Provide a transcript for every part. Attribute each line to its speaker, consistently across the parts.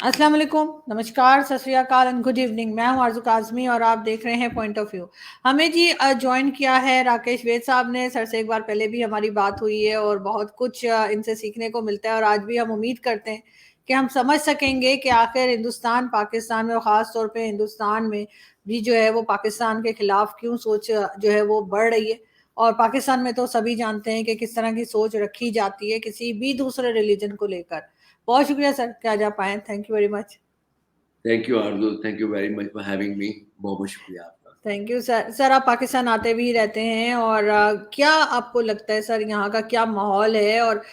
Speaker 1: अस्सलाम वालेकुम, नमस्कार, सत श्री अकाल एंड गुड इवनिंग। मैं हूं आरज़ू काज़मी और आप देख रहे हैं पॉइंट ऑफ व्यू। हमें जी जॉइन किया है राकेश वेद साहब ने। सर से एक बार पहले भी हमारी बात हुई है और बहुत कुछ इनसे सीखने को मिलता है और आज भी हम उम्मीद करते हैं कि हम समझ सकेंगे कि आखिर हिंदुस्तान पाकिस्तान में और ख़ास तौर पे हिंदुस्तान में भी जो है वो पाकिस्तान के खिलाफ क्यों सोच जो है वो बढ़ रही है। और पाकिस्तान में तो सभी जानते हैं कि किस तरह की सोच रखी जाती है किसी भी दूसरे रिलीजन को लेकर। बहुत शुक्रिया सर कि आज आप आए। Thank you very much.
Speaker 2: Thank you Arzoo, thank you very much for having me. बहुत बहुत शुक्रिया आपका।
Speaker 1: Thank you sir. सर आप पाकिस्तान आते भी रहते हैं और क्या आपको लगता है सर यहाँ का क्या माहौल है? और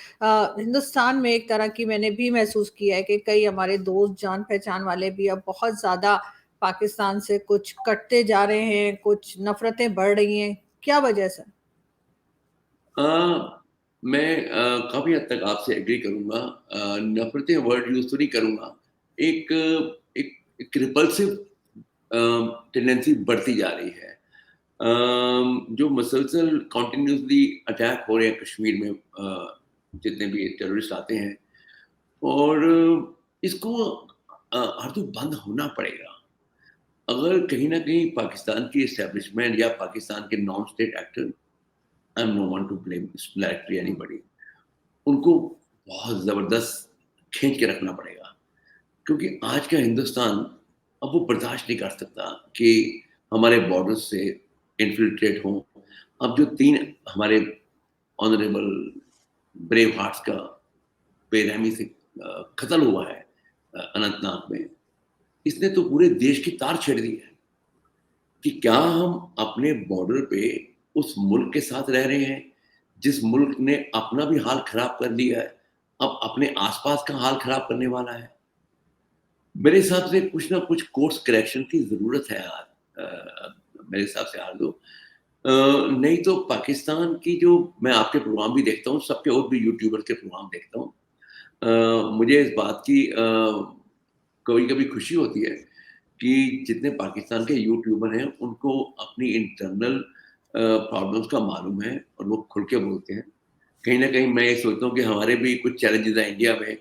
Speaker 1: हिंदुस्तान में एक तरह की मैंने भी महसूस किया है कि कई हमारे दोस्त जान पहचान वाले भी अब बहुत ज़्यादा पाकिस्तान से कुछ कटते जा रहे हैं, कुछ नफ़रतें बढ़ रही हैं। क्या वजह है सर?
Speaker 2: अ, मैं काफ़ी हद तक आपसे एग्री करूँगा। नफ़रतें वर्ड यूज़ तो नहीं करूँगा। एक एक एक रिपल्सिव टेंडेंसी बढ़ती जा रही है। जो मसलसल कंटिन्यूअसली अटैक हो रहे हैं कश्मीर में, जितने भी टेररिस्ट आते हैं, और इसको आरज़ू बंद होना पड़ेगा। अगर कहीं न कहीं पाकिस्तान की एस्टेब्लिशमेंट या पाकिस्तान के non state actor, I am no one to blame directly anybody, उनको बहुत ज़बरदस्त खींच के रखना पड़ेगा। क्योंकि आज का हिंदुस्तान अब वो बर्दाश्त नहीं कर सकता कि हमारे बॉर्डर्स से इन्फिल्ट्रेट हों। अब जो 3 हमारे ऑनरेबल ब्रेव हार्ट्स का बेरहमी से कत्ल हुआ है अनंतनाग में, इसने तो पूरे देश की तार छेड़ दी है कि क्या हम अपने बॉर्डर पे उस मुल्क के साथ रह रहे हैं, जिस मुल्क ने अपना भी हाल खराब कर लिया है, अब अपने आसपास का हाल खराब करने वाला है। मेरे हिसाब से कुछ ना कुछ कोर्स करेक्शन की ज़रूरत है मेरे हिसाब से आरज़ू। नहीं तो पाकिस्तान की जो, मैं आपके प्रोग्राम भी देखता हूँ, सबके और भी यूट्यूबर के प्रोग्राम देखता हूँ। मुझे इस बात की कभी-कभी खुशी होती है कि जितने पाकिस्तान के यूट्यूबर हैं, उनको अपनी इंटरनल प्रॉब्लम्स का मालूम है और वो खुल के बोलते हैं। कहीं न कहीं मैं ये सोचता हूँ कि हमारे भी कुछ चैलेंजेज़ हैं इंडिया में,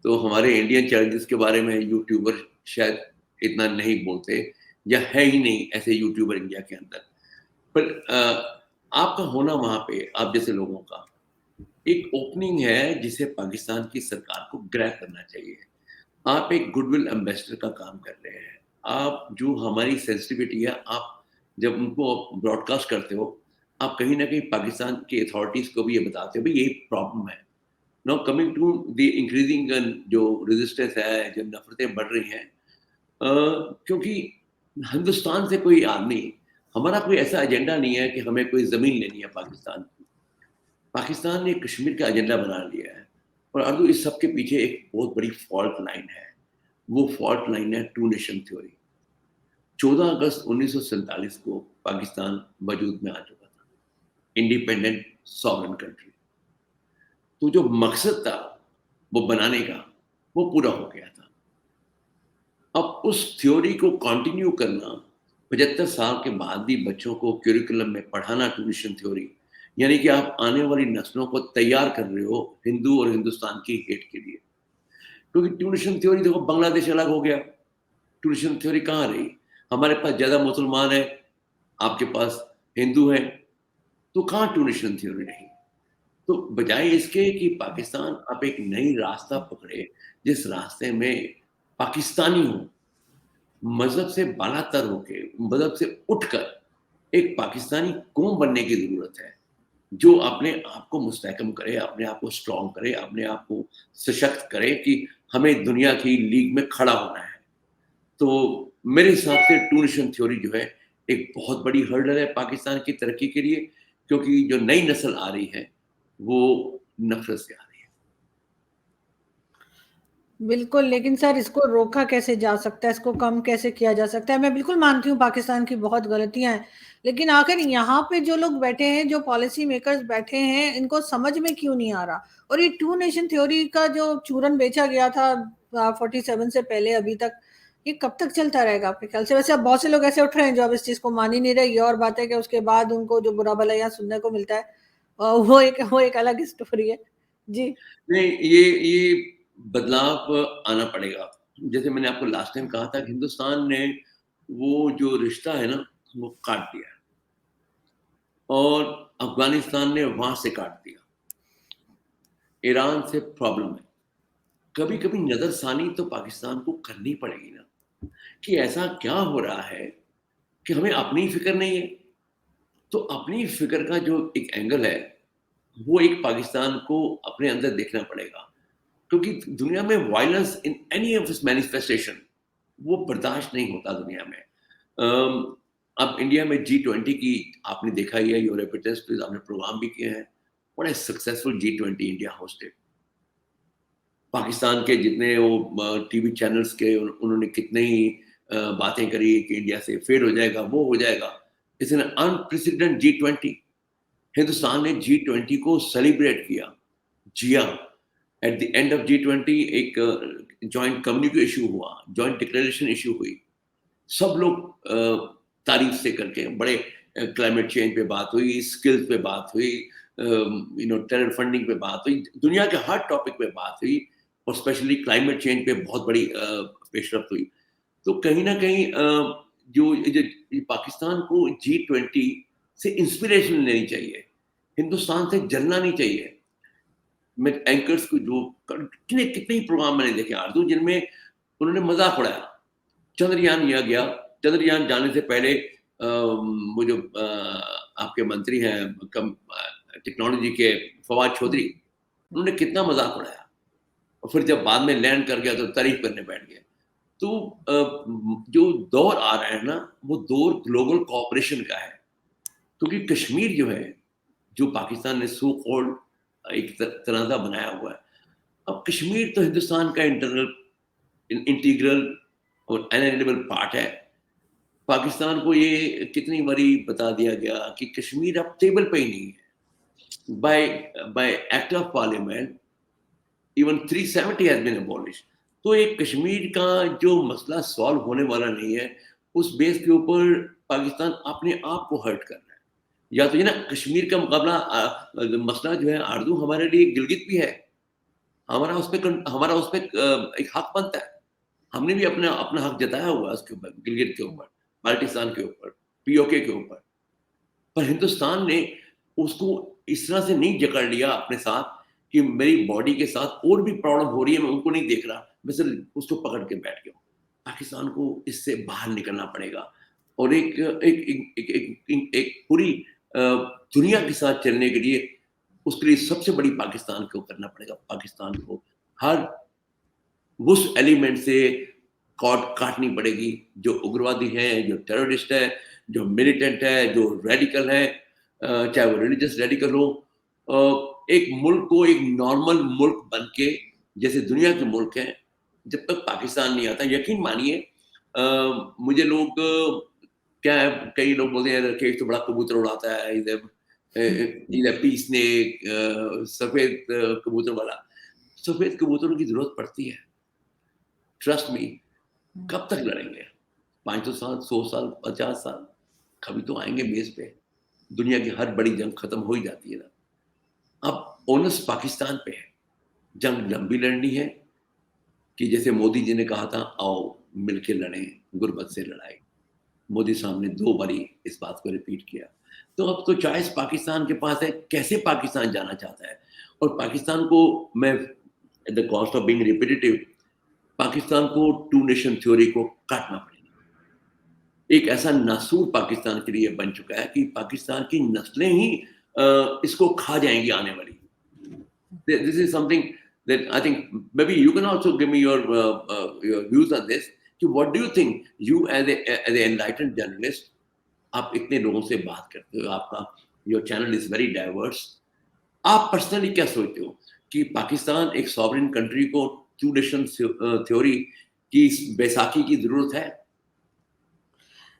Speaker 2: तो हमारे इंडियन चैलेंजेज़ के बारे में यूट्यूबर शायद इतना नहीं बोलते, या है ही नहीं ऐसे यूट्यूबर इंडिया के अंदर। पर आपका होना वहाँ पे, आप जैसे लोगों का, एक ओपनिंग है जिसे पाकिस्तान की सरकार को ग्रैब करना चाहिए। आप एक गुडविल एम्बेसडर का काम कर रहे हैं। आप जो हमारी सेंसिटिविटी है, आप जब उनको ब्रॉडकास्ट करते हो, आप कहीं न कहीं पाकिस्तान की अथॉरिटीज़ को भी ये बताते हो, भई ये प्रॉब्लम है। Now coming to the increasing जो रेजिस्टेंस है, जो नफ़रतें बढ़ रही हैं, क्योंकि हिंदुस्तान से कोई आदमी, हमारा कोई ऐसा एजेंडा नहीं है कि हमें कोई ज़मीन लेनी है पाकिस्तान की। पाकिस्तान ने कश्मीर का एजेंडा बना लिया है, और अरदू इस सब के पीछे एक बहुत बड़ी फ़ॉल्ट लाइन है। वो फ़ॉल्ट लाइन है टू नेशन थ्योरी। 14 अगस्त 1947 को पाकिस्तान वजूद में आ चुका था, इंडिपेंडेंट सॉवरेन कंट्री। तो जो मकसद था वो बनाने का, वो पूरा हो गया था। अब उस थ्योरी को कंटिन्यू करना, 75 साल के बाद भी बच्चों को करिकुलम में पढ़ाना टू नेशन थ्योरी, यानी कि आप आने वाली नस्लों को तैयार कर रहे हो हिंदू और हिंदुस्तान की हेट के लिए। क्योंकि टू नेशन थ्योरी, देखो बांग्लादेश अलग हो गया, टू नेशन थ्योरी कहाँ रही? हमारे पास ज़्यादा मुसलमान हैं, आपके पास हिंदू हैं, तो कहाँ टू नेशन थ्योरी रही? तो बजाय इसके कि पाकिस्तान अब एक नई रास्ता पकड़े, जिस रास्ते में पाकिस्तानी हो, मज़हब से बालातर होके, मज़हब से उठकर एक पाकिस्तानी कौम बनने की ज़रूरत है, जो अपने आप को मुस्तहकम करे, अपने आप को स्ट्रॉन्ग करे, अपने आप को सशक्त करे कि हमें दुनिया की लीग में खड़ा होना है। तो मेरे हिसाब से टू नेशन थ्योरी जो है, एक बहुत बड़ी हर्डल है पाकिस्तान की तरक्की के लिए, क्योंकि जो नई नस्ल आ रही है, वो नफ़रत से आ रही है।
Speaker 1: बिल्कुल, लेकिन सर इसको रोका कैसे जा सकता है? इसको कम कैसे किया जा सकता है? मैं बिल्कुल मानती हूँ पाकिस्तान की बहुत गलतियाँ हैं, लेकिन आखिर यहाँ पे जो लोग बैठे हैं, जो पॉलिसी मेकर्स बैठे हैं, इनको समझ में क्यों नहीं आ रहा? और ये टू नेशन थ्योरी का जो चूरन बेचा गया था 47 से पहले अभी तक, ये कब तक चलता रहेगा आपके ख्याल से? वैसे अब बहुत से लोग ऐसे उठ रहे हैं जो अब इस चीज़ को मान ही नहीं रहे। ये और बात है कि उसके बाद उनको जो बुरा-भला यहाँ सुनने को मिलता है, वो एक अलग स्टोरी है। जी।
Speaker 2: नहीं, ये बदलाव आना पड़ेगा। जैसे मैंने आपको लास्ट टाइम कहा था कि हिंदुस्तान ने वो जो रिश्ता है ना, वो काट दिया है, और अफगानिस्तान ने वहां से काट दिया। ईरान से प्रॉब्लम है। कभी कभी नजरसानी तो पाकिस्तान को करनी पड़ेगी ना, कि ऐसा क्या हो रहा है कि हमें अपनी फिक्र नहीं है। तो अपनी फिक्र का जो एक एंगल है, वो एक पाकिस्तान को अपने अंदर देखना पड़ेगा, क्योंकि दुनिया में violence in any of its manifestation वो बर्दाश्त नहीं होता दुनिया में। अब इंडिया में G20 की आपने देखा ही है, यूर रिप्रेजेंटेटिव्स आपने प्रोग्राम भी किए हैं। What A successful G20 India hosted. Pakistan के जितने वो टीवी चैनल्स के उन्होंने कितने ही बातें करी कि इंडिया से फेल हो जाएगा, वो हो जाएगा। It's an unprecedented G20। Hindustan ने G20 को सेलिब्रेट किया, जिया। At the end of G20 एक जॉइंट कम्युनिके इशू हुआ, जॉइंट डिक्लेरेशन इशू हुई। सब लोग तारीफ से करके बड़े, क्लाइमेट चेंज पे बात हुई, स्किल्स पे बात हुई, टेरर फंडिंग पे बात हुई, दुनिया के हर टॉपिक पे बात हुई, और स्पेशली क्लाइमेट चेंज पे बहुत बड़ी पेशरफ्त हुई। तो कहीं ना कहीं ये पाकिस्तान को G20 से इंस्पिरेशन लेनी चाहिए, हिंदुस्तान से जलना नहीं चाहिए। मैं एंकर्स को जो कितने कितने ही प्रोग्राम मैंने देखे आरजू, जिनमें उन्होंने मजाक उड़ाया। चंद्रयान लिया गया, चंद्रयान जाने से पहले वो जो आपके मंत्री हैं टेक्नोलॉजी के, फवाद चौधरी, उन्होंने कितना मजाक उड़ाया, और फिर जब बाद में लैंड कर गया तो तारीफ करने बैठ गए। तो जो दौर आ रहा है ना, वो दौर ग्लोबल कोऑपरेशन का है, क्योंकि कश्मीर जो है, जो पाकिस्तान ने सो कॉल्ड एक तनाज़ा बनाया हुआ है। अब कश्मीर तो हिंदुस्तान का इंटीग्रल और अनएलिजिबल पार्ट है। पाकिस्तान को ये कितनी बारी बता दिया गया कि कश्मीर अब टेबल पे ही नहीं है। By act of parliament even 370 has been abolished. तो एक कश्मीर का जो मसला सॉल्व होने वाला नहीं है, उस बेस के ऊपर पाकिस्तान अपने आप को हर्ट कर रहा है। या तो ये ना, कश्मीर का मुकाबला मसला जो है आरजू, हमारे लिए गिलगित भी है। हमारा उस पे एक हक बनता है। हमने भी अपना अपना हक जताया हुआ है उसके ऊपर, गिलगित के ऊपर, बाल्टिस्तान के ऊपर, पीओके के ऊपर। पर हिंदुस्तान ने उसको इस तरह से नहीं जकड़ लिया अपने साथ कि मेरी बॉडी के साथ और भी प्रॉब्लम हो रही है, मैं उनको नहीं देख रहा, मैं सिर्फ उसको पकड़ के बैठ गया। पाकिस्तान को इससे बाहर निकलना पड़ेगा, और एक पूरी दुनिया के साथ चलने के लिए उसके लिए सबसे बड़ी पाकिस्तान को करना पड़ेगा। पाकिस्तान को हर उस एलिमेंट से कॉर्ड काटनी पड़ेगी, जो उग्रवादी है, जो टेररिस्ट है, जो मिलिटेंट है, जो रेडिकल है, चाहे वो रिलीजियस रेडिकल हो। एक मुल्क को एक नॉर्मल मुल्क बन के, जैसे दुनिया के मुल्क हैं, जब तक पाकिस्तान नहीं आता, यकीन मानिए, मुझे लोग क्या है, कई लोग बोलते हैं राकेश तो बड़ा कबूतर उड़ाता है, इधर पीस ने सफेद कबूतर वाला। सफेद कबूतरों की जरूरत पड़ती है, ट्रस्ट मी। कब तक लड़ेंगे? 500 साल, 100 साल, 50 साल, कभी तो आएंगे बेस पे। दुनिया की हर बड़ी जंग खत्म हो ही जाती है ना। अब ओनस पाकिस्तान पे है, जंग लंबी लड़नी है, कि जैसे मोदी जी ने कहा था, आओ मिलके लड़ें गुर्बत से लड़ाई। मोदी साहब ने 2 बारी इस बात को रिपीट किया। तो अब तो चॉइस पाकिस्तान के पास है, कैसे पाकिस्तान जाना चाहता है। और पाकिस्तान को, मैं at the cost of being repetitive, Pakistan को 2 नेशन थ्योरी को काटना पड़ेगा। एक ऐसा नासूर पाकिस्तान के लिए बन चुका है कि पाकिस्तान की नस्लें ही इसको खा जाएंगी आने वाली। This is something that I think maybe you can also give me your views on this. कि what do you think, you as an enlightened journalist, आप इतने लोगों से बात करते हो, आपका your channel is very diverse, आप पर्सनली क्या सोचते हो कि पाकिस्तान एक सॉवरेन कंट्री को 2 नेशन थ्योरी की बैसाखी की जरूरत है?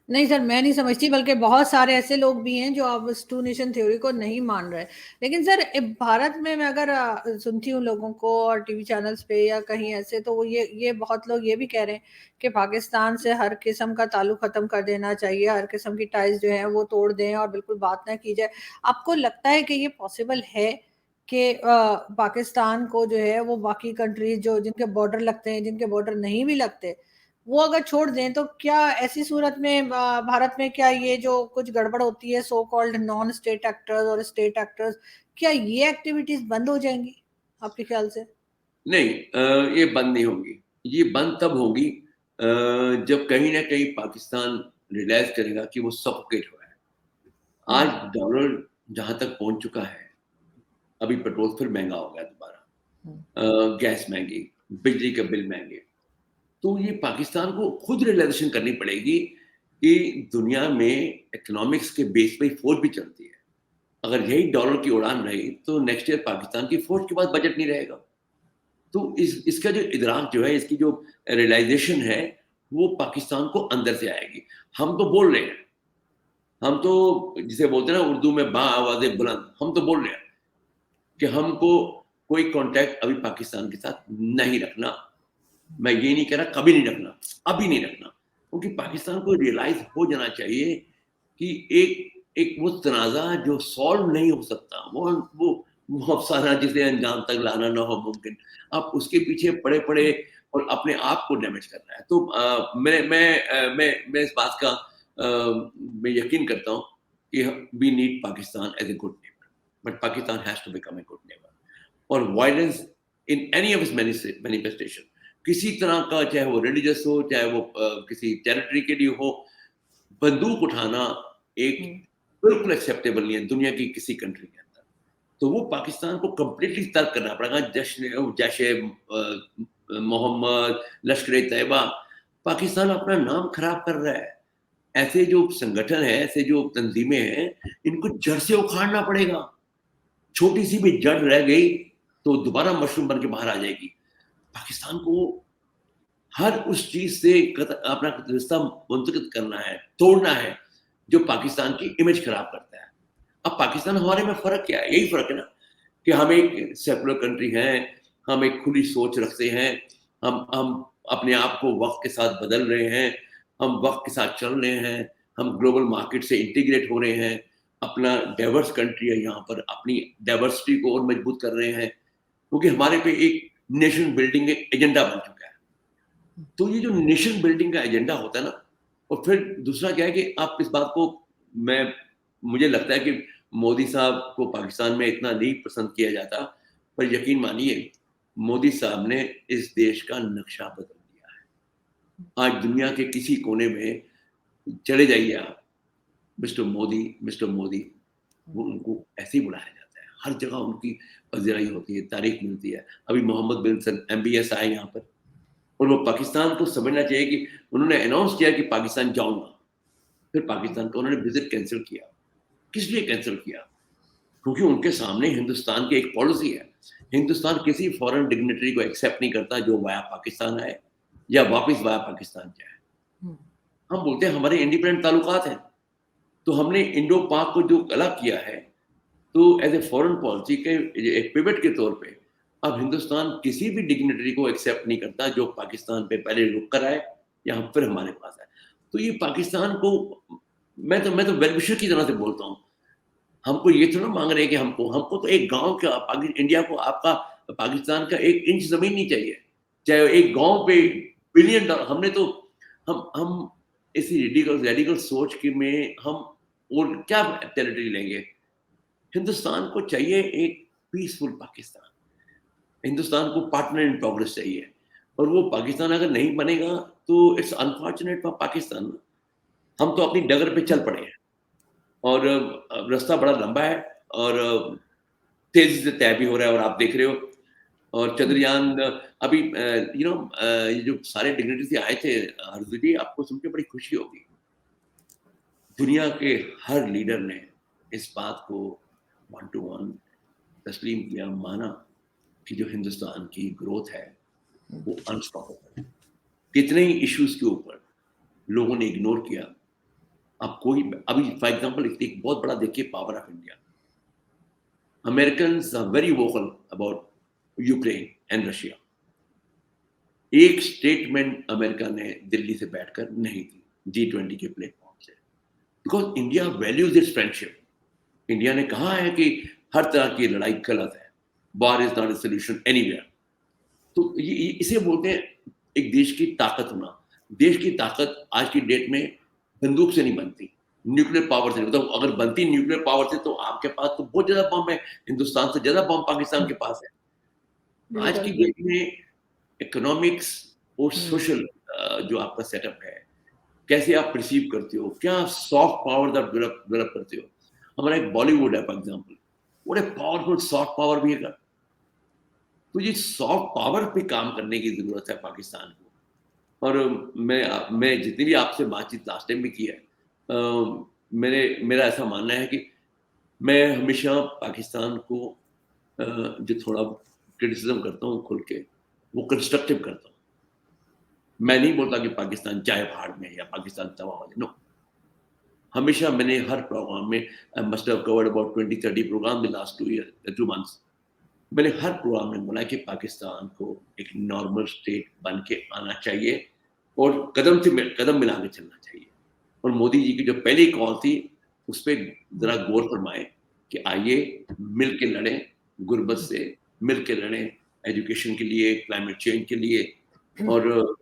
Speaker 1: नहीं सर, मैं नहीं समझती, बल्कि बहुत सारे ऐसे लोग भी हैं जो अब इस टू नेशन थ्योरी को नहीं मान रहे। लेकिन सर, भारत में मैं अगर सुनती हूँ लोगों को और टीवी चैनल्स पे या कहीं ऐसे, तो वो ये बहुत लोग ये भी कह रहे हैं कि पाकिस्तान से हर किस्म का ताल्लुक खत्म कर देना चाहिए, हर किस्म की टाइज जो है वो तोड़ दें और बिल्कुल बात ना की जाए। आपको लगता है कि ये पॉसिबल है कि पाकिस्तान को जो है वो बाकी कंट्रीज जो जिनके बॉर्डर लगते हैं, जिनके बॉर्डर नहीं भी लगते, वो अगर छोड़ दें, तो क्या ऐसी सूरत में भारत में क्या ये जो कुछ गड़बड़ होती है, so called non state actors और स्टेट एक्टर्स, क्या ये एक्टिविटीज बंद हो जाएंगी आपके ख्याल से?
Speaker 2: नहीं, ये बंद नहीं होगी। ये बंद तब होगी जब कहीं ना कहीं पाकिस्तान रियलाइज करेगा कि वो सफोकेट हो रहा है। आज डॉलर जहां तक पहुंच चुका है, अभी पेट्रोल फिर महंगा हो गया दोबारा, गैस महंगी, बिजली के बिल महंगे। तो ये पाकिस्तान को खुद रियलाइजेशन करनी पड़ेगी कि दुनिया में इकोनॉमिक्स के बेस पे फौज भी चलती है। अगर यही डॉलर की उड़ान रही तो नेक्स्ट ईयर पाकिस्तान की फौज के पास बजट नहीं रहेगा। तो इसका जो इदराक जो है, इसकी जो रियलाइजेशन है, वो पाकिस्तान को अंदर से आएगी। हम तो बोल रहे हैं, हम तो जिसे बोलते हैं ना उर्दू में बा आवाज़े बुलंद, हम तो बोल रहे हैं कि हमको कोई कांटेक्ट अभी पाकिस्तान के साथ नहीं रखना। मैं ये नहीं कह रहा कभी नहीं रखना, अभी नहीं रखना, क्योंकि पाकिस्तान को रियलाइज हो जाना चाहिए कि एक एक वो तनाज़ा जो सॉल्व नहीं हो सकता, वो अफसाना जिसे अंजाम तक लाना ना हो मुमकिन, आप उसके पीछे पड़े और अपने आप को डैमेज कर रहा है। तो मैं इस बात का मैं यकीन करता हूँ कि we need Pakistan as a good neighbour, but Pakistan has to become a good neighbour. और violence in any of its manifestation, किसी तरह का, चाहे वो रिलीजियस हो, चाहे वो किसी टेरिटरी के लिए हो, बंदूक उठाना एक बिल्कुल एक्सेप्टेबल नहीं है दुनिया की किसी कंट्री के अंदर। तो वो पाकिस्तान को कंप्लीटली तर्क करना पड़ेगा। जैश मोहम्मद, लश्कर तैयबा, पाकिस्तान अपना नाम खराब कर रहा है। ऐसे जो संगठन है, ऐसे जो तंजीमें हैं, इनको जड़ से उखाड़ना पड़ेगा। छोटी सी भी जड़ रह गई तो दोबारा मशरूम बन के बाहर आ जाएगी। पाकिस्तान को हर उस चीज से अपना रिश्ता मुंतकिद करना है, तोड़ना है, जो पाकिस्तान की इमेज खराब करता है। अब पाकिस्तान हमारे में फर्क क्या है? यही फर्क है ना कि हम एक सेकुलर कंट्री हैं, हम एक खुली सोच रखते हैं, हम अपने आप को वक्त के साथ बदल रहे हैं, हम वक्त के साथ चल रहे हैं, हम ग्लोबल मार्केट से इंटीग्रेट हो रहे हैं, अपना डाइवर्स कंट्री है, यहाँ पर अपनी डाइवर्सिटी को और मजबूत कर रहे हैं, क्योंकि हमारे पे एक नेशन बिल्डिंग एक एजेंडा बन चुका है। तो ये जो नेशन बिल्डिंग का एजेंडा होता है ना, और फिर दूसरा क्या है कि आप इस बात को, मैं मुझे लगता है कि मोदी साहब को पाकिस्तान में इतना नहीं पसंद किया जाता, पर यकीन मानिए मोदी साहब ने इस देश का नक्शा बदल दिया है। आज दुनिया के किसी कोने में चले जाइए आप, मिस्टर मोदी, वो उनको ऐसे ही बुलाया जाता है। हर जगह उनकी पज़िराई होती है, तारीफ मिलती है। अभी मोहम्मद बिन सलमान MBS आए यहाँ पर, और वो पाकिस्तान को समझना चाहिए कि उन्होंने अनाउंस किया कि पाकिस्तान जाऊंगा, फिर पाकिस्तान का उन्होंने विजिट कैंसिल किया। किस लिए कैंसिल किया? क्योंकि उनके सामने हिंदुस्तान की एक पॉलिसी है। हिंदुस्तान किसी फॉरेन डिग्नेटरी को एक्सेप्ट नहीं करता जो वाया पाकिस्तान आए या वापस वाया पाकिस्तान जाए। हम बोलते हैं हमारे इंडिपेंडेंट ताल्लुकात हैं, तो हमने इंडो पाक को जो अलग किया है, तो एज ए फॉरेन पॉलिसी के एक पिवट के तौर पे अब हिंदुस्तान किसी भी डिग्नेटरी को एक्सेप्ट नहीं करता जो पाकिस्तान पे पहले रुक कर आए या फिर हमारे पास आए। तो ये पाकिस्तान को, मैं तो वेल विशर की तरह से बोलता हूँ। हमको ये थोड़ा मांग रहे हैं कि हमको तो एक गांव का, इंडिया को आपका पाकिस्तान का 1 इंच जमीन नहीं चाहिए, चाहे एक गांव पे $1 बिलियन। हमने तो हम ऐसी रेडिकल सोच के में हम और क्या टेरिटरी लेंगे? हिंदुस्तान को चाहिए एक पीसफुल पाकिस्तान। हिंदुस्तान को पार्टनर इन प्रोग्रेस चाहिए, और वो पाकिस्तान अगर नहीं बनेगा तो इट्स अनफॉर्चुनेट फॉर पाकिस्तान। हम तो अपनी डगर पे चल पड़े हैं, और रास्ता बड़ा लंबा है, और तेजी से तय भी हो रहा है, और आप देख रहे हो। और चंद्रयान अभी ये जो सारे डिग्नेटरी आए थे, हरजू जी, आपको सुन के बड़ी खुशी होगी। दुनिया के हर लीडर ने इस बात को 1 to 1 तस्लीम किया, माना कि जो हिंदुस्तान की ग्रोथ है वो अनस्टॉपेबल है। कितने ही इश्यूज के ऊपर लोगों ने इग्नोर किया। अब कोई, अभी फॉर एग्जांपल एक बहुत बड़ा देखिए, power of India. Americans are very vocal about Ukraine and Russia. एक स्टेटमेंट अमेरिका ने दिल्ली से बैठकर नहीं दी G20 के प्लेटफॉर्म से, because India values it's friendship. India ने कहा है कि हर तरह की लड़ाई गलत है, War is not a solution anywhere. तो ये इसे बोलते हैं एक देश की ताकत होना। देश की ताकत आज की डेट में बंदूक से नहीं बनती, न्यूक्लियर पावर से। मतलब अगर बनती न्यूक्लियर पावर से तो आपके पास तो बहुत ज्यादा बम है, हिंदुस्तान से ज्यादा बम पाकिस्तान के पास है। आज की डेट में इकोनॉमिक्स और सोशल जो आपका सेटअप है, कैसे आप रिसीव करते हो, क्या सॉफ्ट पावर आप डेवलप करते हो। हमारा एक बॉलीवुड है फॉर एग्जाम्पल, वो एक पावरफुल सॉफ्ट पावर भी है। तो ये सॉफ्ट पावर पे काम करने की जरूरत है पाकिस्तान को। और मैं जितनी भी आपसे बातचीत लास्ट टाइम भी की है, मेरा ऐसा मानना है कि मैं हमेशा पाकिस्तान को जो थोड़ा क्रिटिसिज्म करता हूँ खुल के, वो कंस्ट्रक्टिव करता हूँ। मैं नहीं बोलता कि पाकिस्तान जाए भाड़ में या पाकिस्तान तबाह हो जाए, नो। हमेशा मैंने हर प्रोग्राम में, I must have covered about 20-30 program in last 2 months, मैंने हर प्रोग्राम में बोला कि पाकिस्तान को एक नॉर्मल स्टेट बन के आना चाहिए और कदम से कदम मिला के चलना चाहिए। और मोदी जी की जो पहली कॉल थी उस पर जरा गौर फरमाए कि आइए मिल के लड़ें गुर्बत से, मिल के लड़ें एजुकेशन के लिए, क्लाइमेट चेंज के लिए, और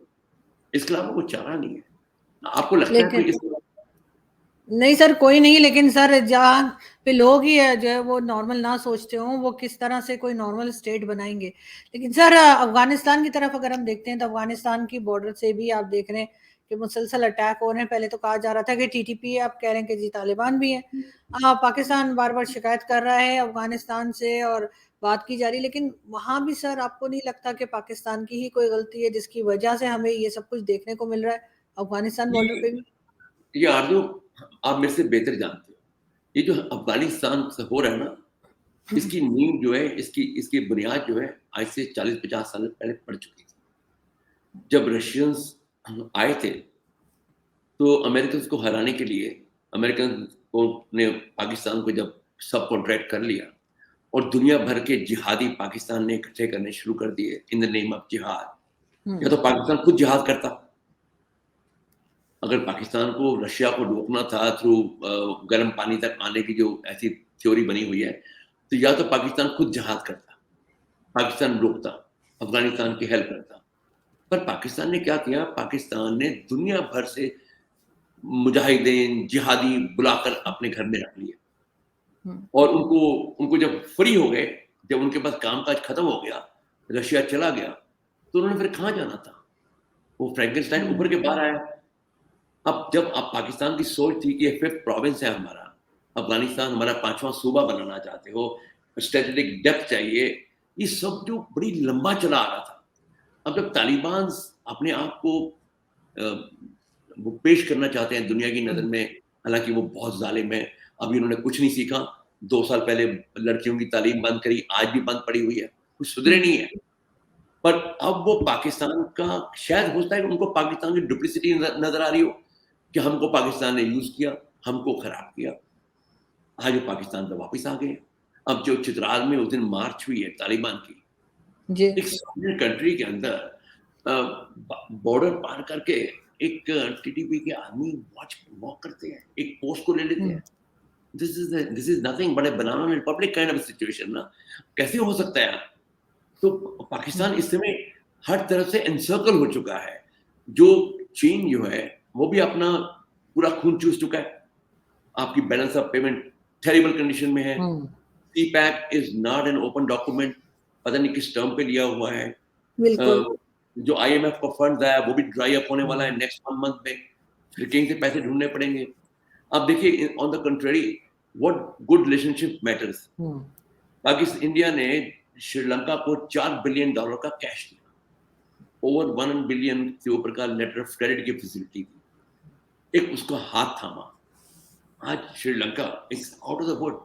Speaker 2: इसके अलावा कोई चारा नहीं है। आपको लगता है कोई
Speaker 1: नहीं सर, कोई नहीं, लेकिन सर जहाँ पे लोग ही है जो है वो नॉर्मल ना सोचते हो, वो किस तरह से कोई नॉर्मल स्टेट बनाएंगे। लेकिन सर अफगानिस्तान की तरफ अगर हम देखते हैं तो अफगानिस्तान की बॉर्डर से भी आप देख रहे हैं कि मुसलसल अटैक हो रहे हैं। पहले तो कहा जा रहा था कि टीटीपी है, आप कह रहे हैं कि जी तालिबान भी है। पाकिस्तान बार बार शिकायत कर रहा है अफगानिस्तान से और बात की जा रही है, लेकिन वहां भी सर आपको नहीं लगता कि पाकिस्तान की ही कोई गलती है जिसकी वजह से हमें ये सब कुछ देखने को मिल रहा है अफगानिस्तान बॉर्डर पे भी?
Speaker 2: ये आर्जू आप मेरे से बेहतर जानते हो, ये जो अफगानिस्तान से हो रहा है ना, इसकी नींव जो है, इसकी बुनियाद जो है आज से 40-50 साल पहले पड़ चुकी थी। जब रशियंस आए थे तो अमेरिकन को हराने के लिए अमेरिकन ने पाकिस्तान को जब सब कॉन्ट्रैक्ट कर लिया और दुनिया भर के जिहादी पाकिस्तान ने इकट्ठे करने शुरू कर दिए इन द नेम ऑफ जिहाद। या तो पाकिस्तान खुद जिहाद करता, अगर पाकिस्तान को रशिया को रोकना था थ्रू गर्म पानी तक आने की जो ऐसी थ्योरी बनी हुई है, तो या तो पाकिस्तान खुद जिहाद करता, पाकिस्तान रोकता, अफगानिस्तान की हेल्प करता। पर पाकिस्तान ने क्या किया, पाकिस्तान ने दुनिया भर से मुजाहिदीन जिहादी बुलाकर अपने घर में रख लिए और उनको जब फ्री हो गए, जब उनके पास कामकाज खत्म हो गया, रशिया चला गया, तो उन्होंने फिर कहाँ जाना था, वो फ्रैंकेनस्टाइन उभर के बाहर आया। अब जब आप पाकिस्तान की सोच थी कि ये 5th प्रोविंस है हमारा, अफगानिस्तान हमारा 5वां सूबा बनाना चाहते हो, स्ट्रेटेजिक डेप्थ चाहिए, ये सब जो बड़ी लंबा चला आ रहा था। अब जब तालिबान अपने आप को वो पेश करना चाहते हैं दुनिया की नजर में, हालांकि वो बहुत जालिम है, अभी उन्होंने कुछ नहीं सीखा। 2 साल पहले लड़कियों की तालीम बंद करी, आज भी बंद पड़ी हुई है, कुछ सुधरे नहीं है। पर अब वो पाकिस्तान का, शायद होता है कि उनको पाकिस्तान की डुप्लिसिटी नजर आ रही हो कि हमको पाकिस्तान ने यूज किया, हमको खराब किया। आज वो पाकिस्तान पे वापस आ गए। अब जो चित्राल में उस दिन मार्च हुई है तालिबान की, एक सॉवरेन कंट्री के अंदर बॉर्डर पार करके एक टीटीपी के आदमी वॉक करते हैं, एक पोस्ट को ले लेते हैं। This is nothing but A banana Republic kind of situation ना। कैसे हो सकता है? तो पाकिस्तान इस समय हर तरफ से एनसर्कल हो चुका है। जो चीन जो है वो भी अपना पूरा खून चूस चुका है। आपकी balance of payment terrible condition में है। CPEC is not an open document, पता नहीं किस टर्म पे लिया हुआ है। जो IMF का फंड आया वो भी ड्राई अप होने वाला है नेक्स्ट 1 मंथ में, फिर कहीं से पैसे ढूंढने पड़ेंगे। अब देखिए, on the country what good relationship matters. Pakistan India ने श्रीलंका को $4 बिलियन का कैश दिया, ओवर 1 बिलियन से ऊपर का लेटर ऑफ क्रेडिट की फैसिलिटी दी, एक उसका हाथ थामा। आज Sri Lanka is out of the wood.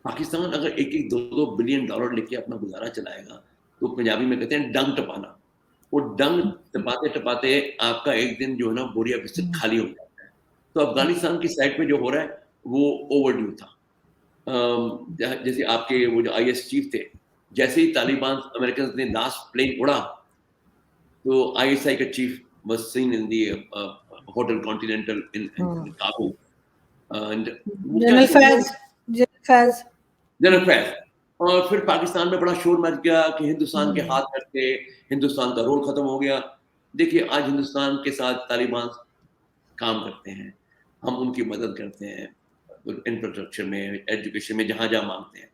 Speaker 2: Pakistan अगर 1-2 बिलियन डॉलर लेके अपना गुजारा चलाएगा तो पंजाबी में कहते हैं डंग टपाना। वो डंग टपाते टपाते आपका एक दिन जो है ना बोरिया बिस्तर खाली हो जाता है। तो अफगानिस्तान की साइड पे जो हो रहा है वो ओवरड्यू था। जैसे आपके वो जो IS चीफ थे, जैसे ही तालिबान अमेरिकन ने लास्ट प्लेन उड़ा तो ISI का chief was seen in the hotel Continental in Kabul and general Faiz और फिर पाकिस्तान में बड़ा शोर मच गया कि हिंदुस्तान के हाथ हट गए, हिंदुस्तान का रोल खत्म हो गया। देखिए आज हिंदुस्तान के साथ तालिबान काम करते हैं, हम उनकी मदद करते हैं इंफ्रास्ट्रक्चर में, एजुकेशन में, जहाँ-जहाँ माँगते हैं।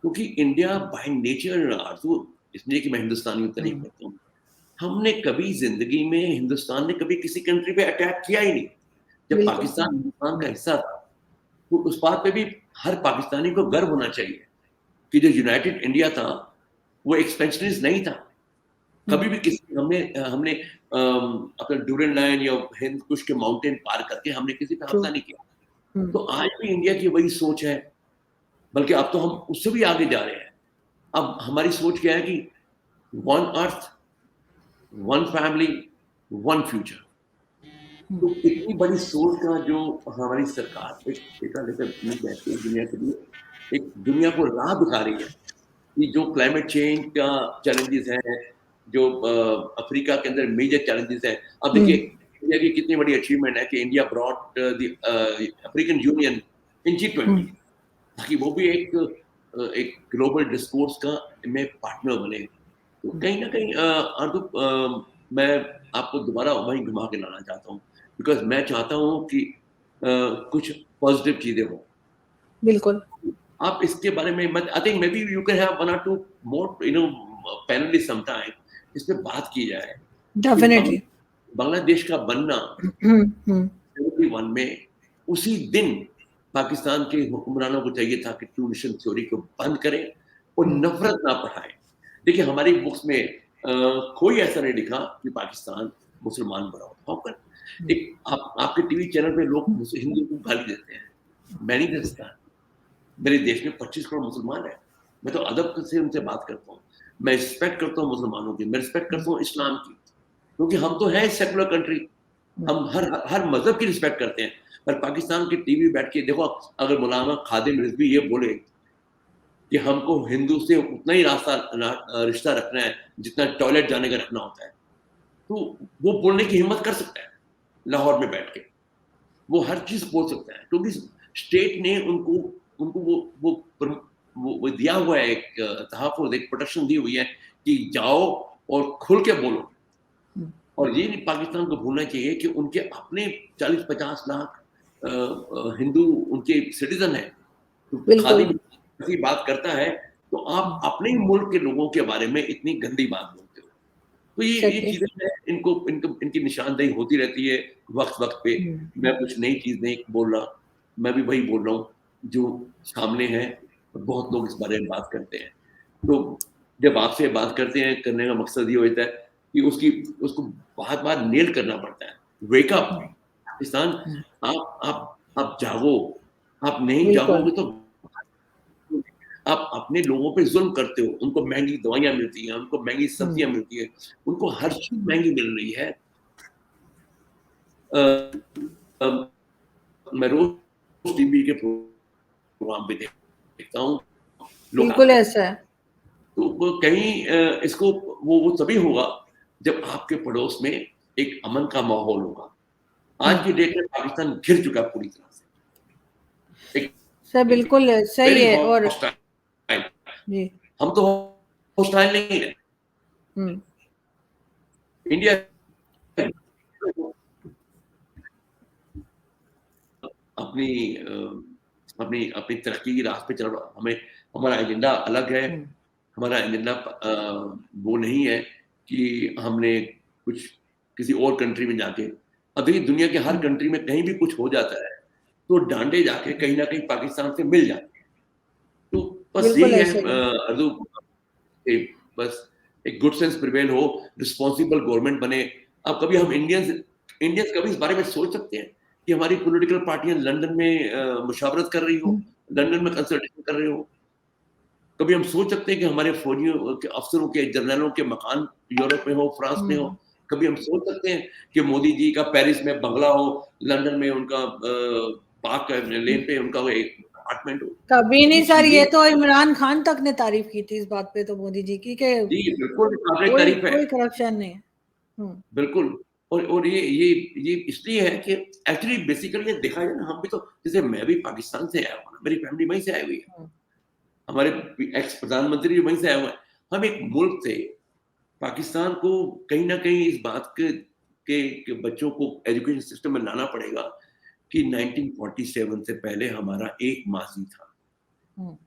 Speaker 2: क्योंकि इंडिया बाय नेचर आरज़ू, इसलिए कि मैं हिंदुस्तानी हूँ तारीफ़ करता हूँ, हमने कभी ज़िंदगी में, हिंदुस्तान ने कभी किसी कंट्री पे अटैक किया ही नहीं। जब
Speaker 1: बिल्कुल।
Speaker 2: पाकिस्तान हिंदुस्तान का हिस्सा था, तो उस बात पे भी हर पाकिस्तानी को गर्व होना चाहिए कि जो यूनाइटेड इंडिया था, वो एक्सपेंशनिस्ट नहीं था। कभी भी किसी हमने हमने अपना ड्यूरेंट लाइन या हिंद कुश के माउंटेन पार करके हमने किसी पे
Speaker 1: ट्रू।
Speaker 2: हमला नहीं किया। तो आज भी इंडिया की वही सोच है, बल्कि अब तो हम उससे भी आगे जा रहे हैं। अब हमारी सोच क्या है कि one earth, one family, one future. तो इतनी बड़ी सोच का जो हमारी सरकार एक ठेका लेकर बैठती है दुनिया के लिए, एक दुनिया को राह दिखा रही है कि जो क्लाइमेट चेंज का चैलेंजेस हैं, जो अफ्रीका के अंदर मेजर चैलेंजेस हैं। अब देखिए इंडिया की कितनी बड़ी अचीवमेंट है कि India brought the African union in G20, ताकि वो भी एक ग्लोबल डिस्कोर्स का में पार्टनर बने। तो कहीं ना कहीं आरज़ू, मैं आपको दोबारा वहीं घुमा के लाना चाहता हूँ, बिकॉज मैं चाहता हूँ कि कुछ पॉजिटिव चीजें हो।
Speaker 1: बिल्कुल।
Speaker 2: आप इसके बारे में मत, I think maybe you can have one और two more panelist some time, इस पे बात की जाए कि
Speaker 1: डेफिनेटली।
Speaker 2: बांग्लादेश का बनना 71 में, उसी दिन पाकिस्तान के हुक्मरानों को चाहिए था कि टू नेशन थ्योरी को बंद करें और नफरत ना बढ़ाएं। देखिए हमारी बुक्स में कोई ऐसा नहीं लिखा कि पाकिस्तान मुसलमान बनाओ। आपके टीवी चैनल पे लोग हिंदू को गाली देते हैं, मैं नहीं दे सकता। मेरे देश में 25 करोड़ मुसलमान है, मैं तो अदब से उनसे बात करता हूँ, मैं रिस्पेक्ट करता हूँ मुसलमानों की, मैं रिस्पेक्ट करता हूँ इस्लाम की, क्योंकि हम तो है सेकुलर कंट्री, हम हर मजहब की रिस्पेक्ट करते हैं। पर पाकिस्तान के टीवी बैठ के देखो, अगर मौलाना खादिम रिजवी ये बोले कि हमको हिंदू से उतना ही रिश्ता रखना है जितना टॉयलेट जाने का रखना होता है, तो वो बोलने की हिम्मत कर सकता है लाहौर में बैठ के, वो हर चीज बोल सकता है, क्योंकि स्टेट ने उनको उनको वो दिया हुआ है, एक तहफ़्फ़ुज़, एक प्रोटेक्शन दी हुई है कि जाओ और खुल के बोलो। और ये नहीं पाकिस्तान को भूलना चाहिए कि उनके अपने 40-50 लाख हिंदू उनके सिटीजन हैं। तो
Speaker 1: बिल्कुल।
Speaker 2: खादिम ऐसी बात करता है, तो आप अपने ही मुल्क के लोगों के बारे में इतनी गंदी बात बोलते हो। तो ये
Speaker 1: एग्जैक्टली।
Speaker 2: चीजें हैं, इनकी निशानदेही होती रहती है वक्त-वक्त पे। मैं कुछ नई चीज़ नहीं बोल रहा, मैं भी वही बोल रहा हूँ जो सामने है, और बहुत लोग इस बारे में बात करते हैं। तो जब आपसे बात करते हैं, करने का मकसद ये होता है कि उसको बार-बार नेल करना पड़ता है। वेक अप पाकिस्तान, आप जागो, आप नहीं
Speaker 1: बिल्कुल।
Speaker 2: जागोगे तो आप अपने लोगों पे ज़ुल्म करते हो। उनको महँगी दवाइयाँ मिलती हैं, उनको महँगी सब्जियाँ मिलती हैं, उनको हर चीज़ महँगी मिल रही है। अ, अब मैं रोज़ टीवी के प्रोग्राम पे देखता हूँ, लोग
Speaker 1: बिल्कुल
Speaker 2: आते हैं।
Speaker 1: ऐसा है।
Speaker 2: तो वो कहीं इसको वो तभी होगा जब आपके पड़ोस में एक अमन का माहौल होगा। आज की डेट में पाकिस्तान घिर चुका है पूरी तरह से। एक
Speaker 1: सर
Speaker 2: एक
Speaker 1: बिल्कुल सही
Speaker 2: वेरी
Speaker 1: है। और
Speaker 2: हॉस्टाइल,
Speaker 1: जी।
Speaker 2: हम तो हॉस्टाइल नहीं है।
Speaker 1: हम्म।
Speaker 2: इंडिया अपनी अपनी अपनी तरक्की की राह पे चल रहा, हमें हमारा एजेंडा अलग है। हमारा एजेंडा वो नहीं है कि हमने कुछ किसी और कंट्री में जाके, अब देखिए दुनिया के हर कंट्री में कहीं भी कुछ हो जाता है तो डांडे जाके कहीं ना कहीं पाकिस्तान से मिल जाते हैं। तो बस
Speaker 1: बिल्कुल
Speaker 2: यही है
Speaker 1: ऐसा ही है।
Speaker 2: अर्जु, बस एक गुड सेंस प्रिवेल हो, रिस्पॉन्सिबल गवर्नमेंट बने। अब कभी हम इंडियंस इंडियंस कभी इस बारे में सोच सकते हैं कि हमारी पॉलिटिकल पार्टियां लंदन में मुशावरत कर रही हो, लंदन में कंसल्टेशन कर रही हो। कभी हम सोच सकते हैं कि हमारे फौजियों के अफसरों के जनरलों के मकान यूरोप में हो, फ्रांस में हो। कभी हम सोच सकते हैं कि मोदी जी का पेरिस में बंगला हो, लंदन में उनका पार्क लेन पे उनका वो एक अपार्टमेंट हो।
Speaker 1: कभी
Speaker 2: ये
Speaker 1: नहीं सर, ये
Speaker 2: चीजें,
Speaker 1: तो इमरान खान तक ने तारीफ की थी इस बात पे तो मोदी जी की, कि
Speaker 2: जी बिल्कुल काबिल
Speaker 1: कोई
Speaker 2: तारीफ है।
Speaker 1: कोई करप्शन नहीं है।
Speaker 2: बिल्कुल। और ये इसलिए है कि एक्चुअली बेसिकली ये देखा जाए ना, हम भी तो, जैसे मैं भी पाकिस्तान से आया हूँ ना, मेरी फैमिली वहीं से आई हुई है। हमारे एक्स प्रधानमंत्री भी वहीं से आए हुए हैं। हम एक मुल्क थे, पाकिस्तान को कहीं न कहीं इस बात के बच्चों को एजुकेशन सिस्टम में लाना पड़ेगा कि 1947 से पहले हमारा एक माज़ी था।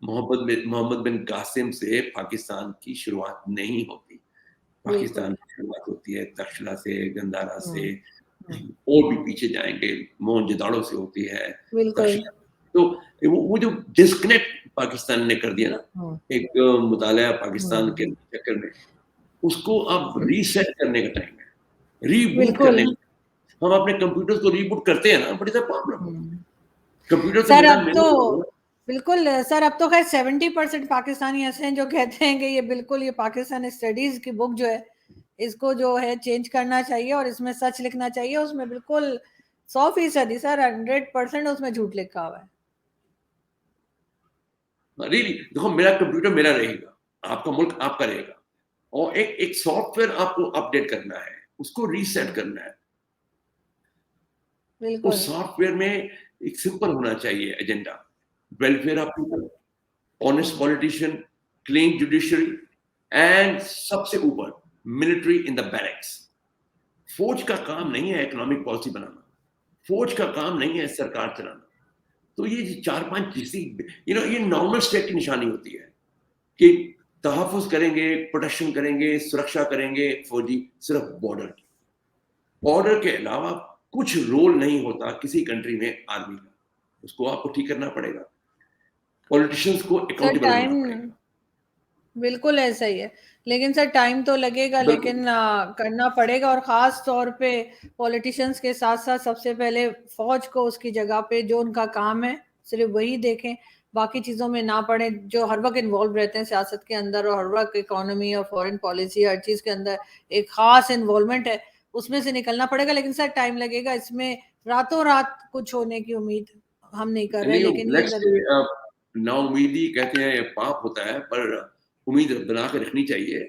Speaker 2: मोहम्मद बिन कासिम से पाकिस्तान की शुरुआत नहीं होती।
Speaker 1: बिल्कुल।
Speaker 2: पाकिस्तान की शुरुआत होती है तक्षला से, गंदारा से,
Speaker 1: हुँ, हुँ,
Speaker 2: और भी पीछे जाएँगे, मोहनजोदड़ो से होती है,
Speaker 1: बिल्कुल।
Speaker 2: तक्षशिला। तो वो जो डिस्कनेक्ट पाकिस्तान ने कर दिया ना,
Speaker 1: हुँ,
Speaker 2: एक मुतालिया पाकिस्तान के
Speaker 1: हुँ,
Speaker 2: चक्कर में, उसको अब रीसेट करने का टाइम है, रीबूट
Speaker 1: बिल्कुल।
Speaker 2: करने का। हम अपने कंप्यूटर्स को रीबूट करते हैं ना, but it's a problem.
Speaker 1: Hmm.
Speaker 2: Computer तो
Speaker 1: सर
Speaker 2: मेरा
Speaker 1: अब तो
Speaker 2: मेरा
Speaker 1: बिल्कुल सर अब तो खैर 70% पाकिस्तानी ऐसे हैं जो कहते हैं कि ये बिल्कुल ये पाकिस्तान स्टडीज की बुक जो है इसको जो है चेंज करना चाहिए और इसमें सच लिखना चाहिए, उसमें बिल्कुल 100% सर 100% उसमें झूठ लिखा हुआ है।
Speaker 2: रियली देखो, मेरा कंप्यूटर मेरा रहेगा, आपका मुल्क आपका रहेगा, और एक एक सॉफ्टवेयर आपको अपडेट करना है, उसको रीसेट करना है।
Speaker 1: बिल्कुल।
Speaker 2: उस सॉफ्टवेयर में एक सिंपल होना चाहिए agenda, welfare of people, honest
Speaker 1: hmm,
Speaker 2: politician, clean judiciary, and सबसे ऊपर मिलिट्री इन द बैरक्स। फौज का काम नहीं है इकोनॉमिक पॉलिसी बनाना, फौज का काम नहीं है सरकार चलाना। तो ये 4-5 चीजें, ये नॉर्मल स्टेट की निशानी होती है कि तहफ़्फ़ुज़ करेंगे, प्रोटेक्शन करेंगे, सुरक्षा करेंगे फौजी, सिर्फ बॉर्डर की। बॉर्डर के अलावा कुछ रोल नहीं होता किसी कंट्री में आर्मी का। उसको आपको ठीक करना पड़ेगा। पॉलिटिशियंस को
Speaker 1: सर
Speaker 2: अकाउंटेबल होना
Speaker 1: टाइम
Speaker 2: पड़ेगा।
Speaker 1: बिल्कुल ऐसा ही है, लेकिन सर टाइम तो लगेगा,
Speaker 2: बिल्कुल।
Speaker 1: लेकिन करना पड़ेगा और ख़ास तौर पे पॉलिटिशियंस के साथ-साथ सबसे पहले फ़ौज को उसकी जगह पे जो उनका काम है, सिर्फ़ वही देखें, बाकी चीज़ों में ना पड़ें, जो हर वक़्त इन्वॉल्व रहते हैं सियासत के अंदर और हर वक़्त इकोनॉमी और फ़ॉरेन पॉलिसी हर चीज़ के अंदर एक ख़ास इन्वॉल्वमेंट है, उसमें से निकलना पड़ेगा, लेकिन सर टाइम लगेगा, इसमें रातों-रात कुछ होने की उम्मीद हम नहीं कर रहे,
Speaker 2: नहीं,
Speaker 1: लेकिन ये
Speaker 2: लेट्स
Speaker 1: ज़रूर
Speaker 2: से नाउम्मीदी कहते हैं पाप होता है, पर उम्मीद बना के रखनी चाहिए।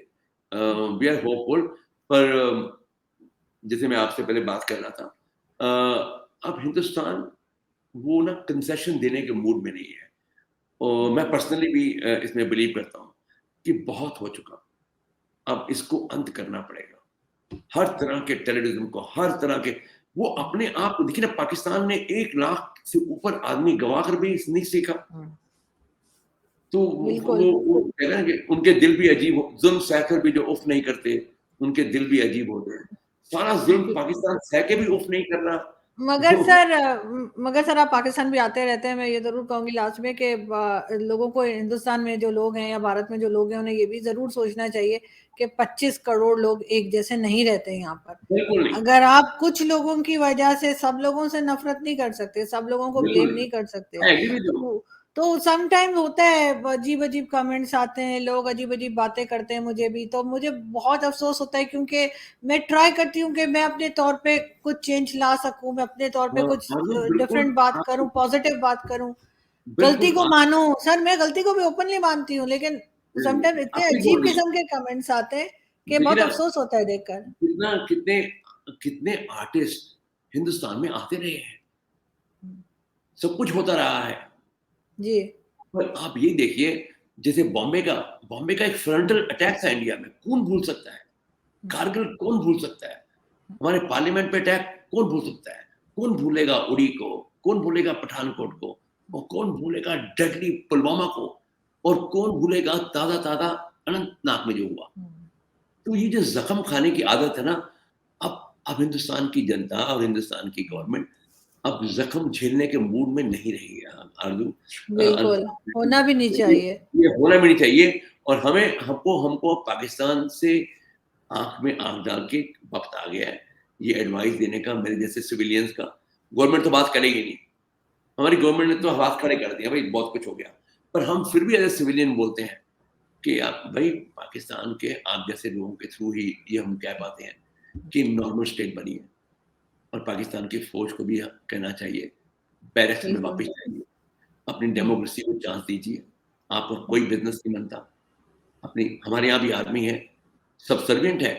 Speaker 2: वी आर होपफुल, पर जैसे मैं आपसे पहले बात कर रहा था, अब हिंदुस्तान वो ना कंसेशन देने के मूड में नहीं है। और मैं पर्सनली भी इसमें बिलीव करता हूँ कि बहुत हो चुका, अब इसको अंत करना पड़ेगा। हर तरह के टेररिज्म को, हर तरह के, वो अपने आप को देखिए ना, पाकिस्तान ने 1 लाख से ऊपर आदमी गवा कर भी नहीं सीखा।
Speaker 1: हुँ,
Speaker 2: तो
Speaker 1: बिल्कुल।
Speaker 2: वो कह रहे हैं कि उनके दिल भी अजीब हो, ज़ुल्म सहकर भी जो उफ़ नहीं करते, उनके दिल भी अजीब होते हैं। सारा ज़ुल्म पाकिस्तान सह के भी उफ़ नहीं कर रहा। तो
Speaker 1: मगर सर आप पाकिस्तान भी आते रहते हैं, मैं ये ज़रूर कहूँगी लास्ट में कि लोगों को हिंदुस्तान में जो लोग हैं या भारत में जो लोग हैं, उन्हें ये भी ज़रूर सोचना चाहिए कि 25 करोड़ लोग एक जैसे नहीं रहते यहाँ पर।
Speaker 2: बिल्कुल नहीं,
Speaker 1: अगर आप कुछ लोगों की वजह से सब लोगों से नफ़रत नहीं कर सकते, सब लोगों को
Speaker 2: बिल्कुल
Speaker 1: ब्लेम
Speaker 2: नहीं।
Speaker 1: नहीं कर सकते।
Speaker 2: I agree with you.
Speaker 1: तो सम टाइम होता है, अजीब-अजीब कमेंट्स आते हैं, लोग अजीब-अजीब बातें करते हैं मुझे भी, तो मुझे बहुत अफ़सोस होता है क्योंकि मैं ट्राई करती हूँ कि मैं अपने तौर पे कुछ चेंज ला सकूँ, मैं अपने तौर पे
Speaker 2: हाँ,
Speaker 1: कुछ
Speaker 2: हाँ, नहीं, बिल्कुल
Speaker 1: डिफरेंट बात
Speaker 2: आप
Speaker 1: करूँ, पॉज़िटिव बात करूँ, गलती
Speaker 2: बिल्कुल
Speaker 1: को
Speaker 2: आप
Speaker 1: मानूँ। सर मैं गलती को भी ओपनली मानती हूँ, लेकिन सम टाइम इतने
Speaker 2: अपनी
Speaker 1: अजीब
Speaker 2: गवर्नमेंट,
Speaker 1: किस्म के कमेंट्स आते हैं कि
Speaker 2: देखिए
Speaker 1: बहुत
Speaker 2: ना,
Speaker 1: अफ़सोस होता है देखकर।
Speaker 2: कितना कितने कितने आर्टिस्ट हिंदुस्तान में आते रहे हैं,
Speaker 1: हुँ,
Speaker 2: सब कुछ होता रहा है।
Speaker 1: जी।
Speaker 2: पर आप ये देखिए, जैसे बॉम्बे का एक
Speaker 1: हुँ,
Speaker 2: फ्रंटल अटैक था इंडिया में, कौन भूल सकता है?
Speaker 1: हुँ,
Speaker 2: कारगिल कौन भूल सकता है? हमारे पार्लियामेंट पे अटैक कौन भूल सकता है? कौन भूलेगा उड़ी को? कौन भूलेगा पठानकोट को? और कौन भूलेगा डेडली पुलवामा को? और कौन भूलेगा ताज़ा-ताज़ा अनंतनाग में जो हुआ?
Speaker 1: हुँ,
Speaker 2: तो ये जो ज़ख्म खाने की आदत है ना, अब हिंदुस्तान की जनता और हिंदुस्तान की
Speaker 1: हुँ,
Speaker 2: गवर्नमेंट अब ज़ख्म झेलने के मूड में नहीं रही है आरज़ू,
Speaker 1: बिल्कुल,
Speaker 2: अनफॉर्चुनेटली।
Speaker 1: होना भी नहीं
Speaker 2: तो
Speaker 1: चाहिए।
Speaker 2: ये होना भी नहीं चाहिए, और हमको पाकिस्तान से आँख में आँख डाल के वक़्त आ गया है, ये एडवाइस देने का मेरे जैसे सिविलियंस का। गवर्नमेंट तो बात करेगी नहीं, हमारी गवर्नमेंट ने तो
Speaker 1: हुँ,
Speaker 2: हाथ खड़े कर दिए, भई बहुत कुछ हो गया। पर हम फिर भी एज़ अ सिविलियन बोलते हैं कि आप भई, पाकिस्तान के आप जैसे लोगों के थ्रू ही ये हम कह पाते हैं कि नॉर्मल स्टेट बनी है, और पाकिस्तान की फ़ौज को भी कहना चाहिए, बैरक्स में
Speaker 1: बिल्कुल।
Speaker 2: वापस जाइए, अपनी
Speaker 1: हुँ,
Speaker 2: डेमोक्रेसी को चांस दीजिए। आपका
Speaker 1: हुँ,
Speaker 2: कोई बिज़नेस नहीं बनता। अपनी हमारे यहाँ भी आर्मी है, सबसर्विएंट है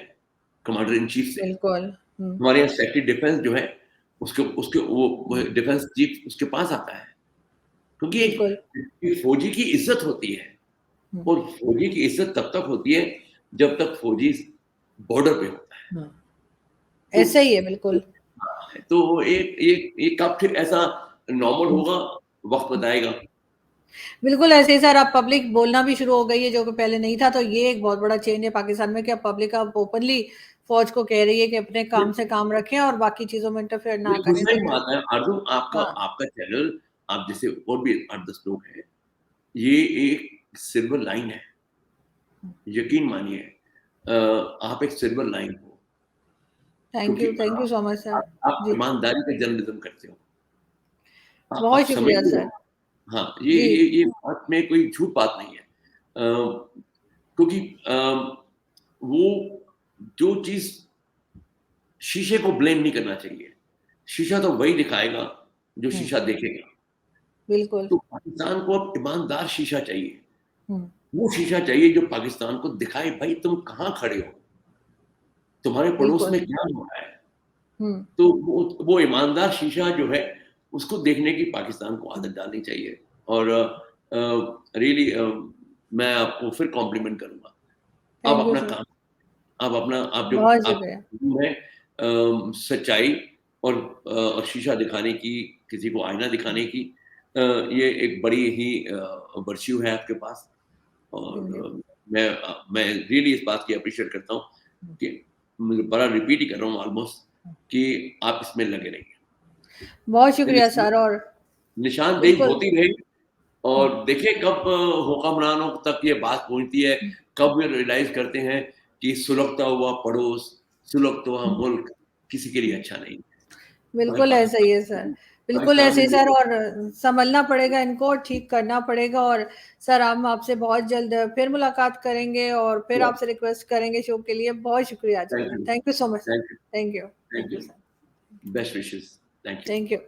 Speaker 2: कमांडर इन चीफ से।
Speaker 1: बिल्कुल। हुँ,
Speaker 2: हमारे यहाँ सेक्रेटरी डिफेंस जो है, उसके उसके वो
Speaker 1: हुँ,
Speaker 2: डिफेंस चीफ उसके पास आता है, क्योंकि
Speaker 1: बिल्कुल।
Speaker 2: एक फौजी की इज्जत होती है। और फौजी की इज्जत तब तक होती है जब तक फौजी बॉर्डर पे होता है।
Speaker 1: ऐसे ही है बिल्कुल।
Speaker 2: तो एक कब फिर ऐसा नॉर्मल होगा, वक्त बताएगा।
Speaker 1: बिल्कुल ऐसे ही सर, अब पब्लिक बोलना भी शुरू हो गई है, जो कि पहले नहीं था। तो ये एक बहुत बड़ा चेंज है पाकिस्तान में कि अब पब्लिक अब ओपनली फौज को कह रही है कि अपने काम से काम रखें और बाकी चीजों में इंटरफेयर ना
Speaker 2: बिल्कुल
Speaker 1: करें।
Speaker 2: सही
Speaker 1: तो
Speaker 2: बात है आरज़ू, आपका
Speaker 1: हाँ,
Speaker 2: आपका चैनल, आप जैसे और भी 8-10 लोग हैं, ये एक सिल्वर लाइन है। यकीन मानिए, आप एक सिल्वर लाइन हो, क्योंकि
Speaker 1: thank you so much sir.
Speaker 2: आप
Speaker 1: जी,
Speaker 2: ईमानदारी का जर्नलिज़्म करते हो। आप
Speaker 1: बहुत
Speaker 2: समझ
Speaker 1: शुक्रिया
Speaker 2: रहे
Speaker 1: सर।
Speaker 2: हो? हाँ, ये
Speaker 1: जी,
Speaker 2: ये ये बात में कोई झूठ बात नहीं है। क्योंकि वो जो चीज़, शीशे को ब्लेम नहीं करना चाहिए। शीशा तो वही दिखाएगा जो
Speaker 1: हुँ,
Speaker 2: शीशा देखेगा।
Speaker 1: बिल्कुल।
Speaker 2: तो पाकिस्तान को अब ईमानदार शीशा चाहिए।
Speaker 1: हुँ,
Speaker 2: वो शीशा चाहिए जो पाकिस्तान को दिखाए, भाई तुम कहाँ खड़े हो? तुम्हारे पड़ोस
Speaker 1: बिल्कुल।
Speaker 2: में क्या हो रहा है?
Speaker 1: हुँ,
Speaker 2: तो वो ईमानदार शीशा जो है, उसको देखने की पाकिस्तान को आदत डालनी चाहिए। और रियली मैं आपको फिर कॉम्प्लीमेंट करूँगा। आप
Speaker 1: थैंक यू
Speaker 2: अपना
Speaker 1: सर।
Speaker 2: काम, आप अपना आप जो
Speaker 1: बहुत
Speaker 2: आप
Speaker 1: शुक्रिया।
Speaker 2: है सच्चाई और शीशा दिखाने की, किसी को आईना दिखाने की, ये एक बड़ी ही वर्च्यू है आपके पास। और
Speaker 1: थैंक यू।
Speaker 2: मैं रियली इस बात की एप्रिशिएट करता हूँ कि मुझे बड़ा रिपीट ही कर रहा हूँ ऑलमोस्ट, कि आप इसमें लगे रहिए।
Speaker 1: बहुत शुक्रिया
Speaker 2: निशान
Speaker 1: सर। और
Speaker 2: निशानदेही
Speaker 1: बिल्कुल।
Speaker 2: होती रही,
Speaker 1: हुँ,
Speaker 2: और देखिए कब हुक्मरानों तक ये बात पहुँचती है, कब वे रियलाइज़ करते हैं कि सुलगता हुआ पड़ोस, सुलगता हुआ
Speaker 1: हुँ,
Speaker 2: मुल्क किसी के लिए
Speaker 1: हुँ।
Speaker 2: अच्छा नहीं है। मगर
Speaker 1: बिल्कुल ऐसा ही है सर। बिल्कुल
Speaker 2: पाकिस्तान
Speaker 1: ऐसे
Speaker 2: में
Speaker 1: ही सर, और सँभलना पड़ेगा इनको, ठीक करना पड़ेगा। और सर हम आपसे बहुत जल्द फिर मुलाकात करेंगे और फिर आपसे रिक्वेस्ट करेंगे शो के लिए। बहुत शुक्रिया आज के
Speaker 2: थैंक
Speaker 1: लिए।
Speaker 2: You,
Speaker 1: thank you so much sir.
Speaker 2: Thank you,
Speaker 1: thank you.
Speaker 2: Thank
Speaker 1: thank you
Speaker 2: you.
Speaker 1: Sir.
Speaker 2: Best wishes. Thank you.
Speaker 1: Thank you.